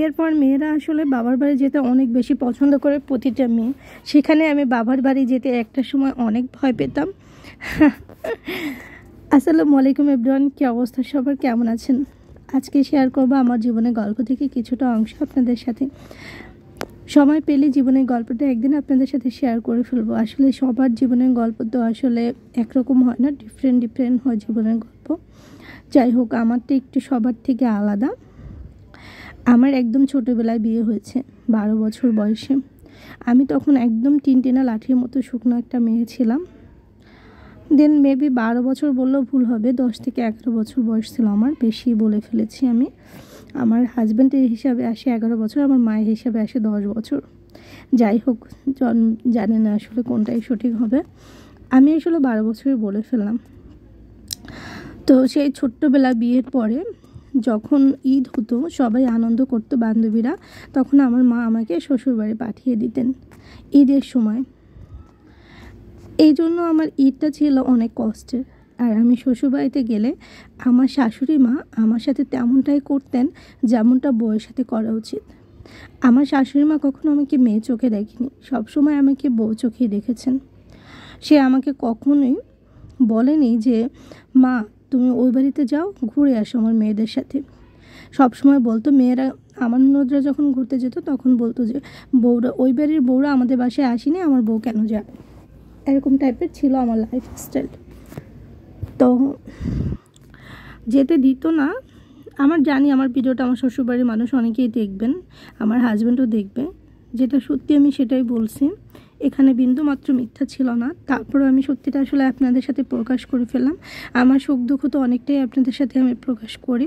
বিয়ের পর মেয়েরা আসলে বাবার বাড়ি যেতে অনেক বেশি পছন্দ করে, প্রতিটা মেয়ে। সেখানে আমি বাবার বাড়ি যেতে একটা সময় অনেক ভয় পেতাম। আসসালামু আলাইকুম এভরিওয়ান, কী অবস্থা সবার, কেমন আছেন? আজকে শেয়ার করবো আমার জীবনের গল্প থেকে কিছুটা অংশ আপনাদের সাথে। সময় পেলে জীবনের গল্পটা একদিন আপনাদের সাথে শেয়ার করে ফেলবো। আসলে সবার জীবনের গল্প তো আসলে একরকম হয় না, ডিফারেন্ট হয় জীবনের গল্প। যাই হোক, আমারটা একটু সবার থেকে আলাদা। আমার একদম ছোটোবেলায় বিয়ে হয়েছে, 12 বছর বয়সে। আমি তখন একদম টিনটিনা লাঠির মতো শুকনো একটা মেয়ে ছিলাম। দেন মেবি 12 বছর বললেও ভুল হবে, 10 থেকে 11 বছর বয়স ছিল আমার, বেশি বলে ফেলেছি আমি। আমার হাজব্যান্ডের হিসাবে আসে 11 বছর, আমার মায়ের হিসাবে আসে 10 বছর। যাই হোক, জানি না আসলে কোনটাই সঠিক হবে। আমি আসলে 12 বছরই বলে ফেললাম। তো সেই ছোট্টবেলা বিয়ের পরে যখন ঈদ হতো, সবাই আনন্দ করতো বান্ধবীরা, তখন আমার মা আমাকে শ্বশুরবাড়ি পাঠিয়ে দিতেন ঈদের সময়। এই জন্য আমার ঈদটা ছিল অনেক কষ্টের। আর আমি শ্বশুরবাড়িতে গেলে আমার শাশুড়ি মা আমার সাথে তেমনটাই করতেন যেমনটা বউয়ের সাথে করা উচিত। আমার শাশুড়ি মা কখনো আমাকে মেয়ে চোখে দেখেনি, সবসময় আমাকে বউ চোখেই দেখেছেন। সে আমাকে কখনোই বলেনি যে মা তুমি ওই বাড়িতে যাও, ঘুরে আসো আমার মেয়েদের সাথে। সবসময় বলতো, মেয়েরা আমার নজরা যখন ঘুরতে যেত তখন বলতো যে বউরা, ওই বাড়ির বউরা আমাদের বাসায় আসেনি, আমার বউ কেন যাবে। এরকম টাইপের ছিল আমার লাইফস্টাইল। তো যেতে দিত না। আমার জানি আমার ভিডিওটা আমার শ্বশুরবাড়ির মানুষ অনেকেই দেখবেন, আমার হাজব্যান্ডও দেখবে। যেটা সত্যি আমি সেটাই বলছি, এখানে বিন্দুমাত্র মিথ্যা ছিল না। তারপরে আমি সত্যিটা আসলে আপনাদের সাথে প্রকাশ করে ফেললাম। আমার সুখ দুঃখ তো অনেকটাই আপনাদের সাথে আমি প্রকাশ করি।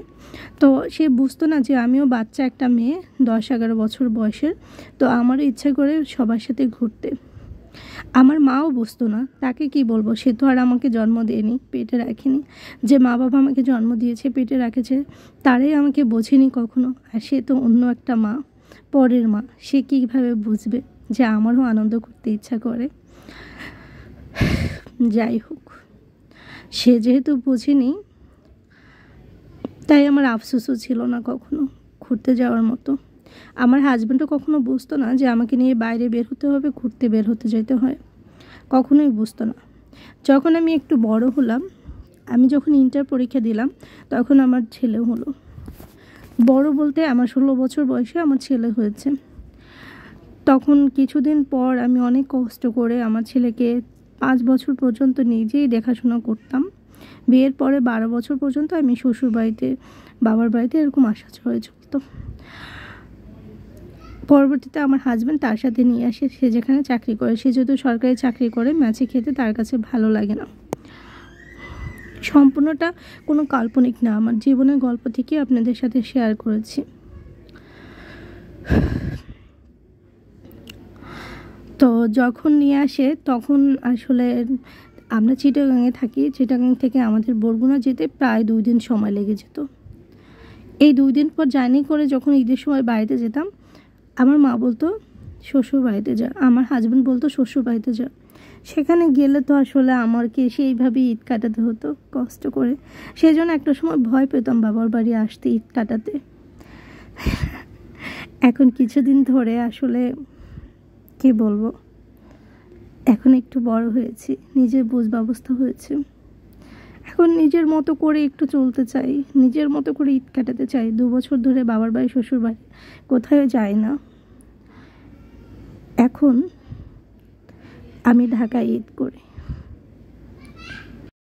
তো সে বুঝতো না যে আমিও বাচ্চা একটা মেয়ে, 10-11 বছর বয়সের। তো আমারও ইচ্ছা করে সবার সাথে ঘুরতে। আমার মাও বুঝতো না, তাকে কি বলবো, সে তো আর আমাকে জন্ম দেয়নি, পেটে রাখেনি। যে মা বাবা আমাকে জন্ম দিয়েছে, পেটে রাখেছে, তারাই আমাকে বোঝেনি কখনো। আর সে তো অন্য একটা মা, পরের মা, সে কীভাবে বুঝবে যে আমারও আনন্দ করতে ইচ্ছা করে। যাই হোক, সে যেহেতু বুঝেনি, তাই আমার আফসোসও ছিল না কখনো ঘুরতে যাওয়ার মতো। আমার হাজব্যান্ডও কখনো বুঝতো না যে আমাকে নিয়ে বাইরে বের হতে হবে, ঘুরতে বের হতে যেতে হয়, কখনোই বুঝতো না। যখন আমি একটু বড় হলাম, আমি যখন ইন্টার পরীক্ষা দিলাম, তখন আমার ছেলে হলো। বড় বলতে আমার 16 বছর বয়সে আমার ছেলে হয়েছে। তখন কিছুদিন পর আমি অনেক কষ্ট করে আমার ছেলেকে 5 বছর পর্যন্ত নিজেই দেখাশোনা করতাম। বিয়ের পরে 12 বছর পর্যন্ত আমি শ্বশুর বাড়িতে, বাবার বাড়িতে এরকম আসা হয়ে চলতো। পরবর্তীতে আমার হাজব্যান্ড তার সাথে নিয়ে আসে, সে যেখানে চাকরি করে। সে যেহেতু সরকারি চাকরি করে, ম্যাচে খেতে তার কাছে ভালো লাগে না। সম্পূর্ণটা কোনো কাল্পনিক না, আমার জীবনের গল্প থেকে আপনাদের সাথে শেয়ার করেছি। তো যখন নিয়ে আসে তখন আসলে আমরা চিটাগাংয়ে থাকি, চিটাগাং থেকে আমাদের বরগুনা যেতে প্রায় 2 দিন সময় লেগে যেত। এই 2 দিন পর জার্নি করে যখন ঈদের সময় বাড়িতে যেতাম, আমার মা বলতো শ্বশুর বাড়িতে যা, আমার হাজব্যান্ড বলতো শ্বশুর বাড়িতে যা। সেখানে গেলে তো আসলে আমাকে সেইভাবেই ঈদ কাটাতে হতো কষ্ট করে। সেই জন্য একটা সময় ভয় পেতাম বাবার বাড়ি আসতে, ঈদ কাটাতে। এখন কিছুদিন ধরে আসলে কি বলবো, এখন একটু বড় হয়েছি, নিজের বুঝ ব্যবস্থা হয়েছে। এখন নিজের মতো করে একটু চলতে চাই, নিজের মতো করে ঈদ কাটাতে চাই। 2 বছর ধরে বাবার বাড়ি শ্বশুর বাড়ি কোথাও যাই না। এখন আমি ঢাকায় ঈদ করি।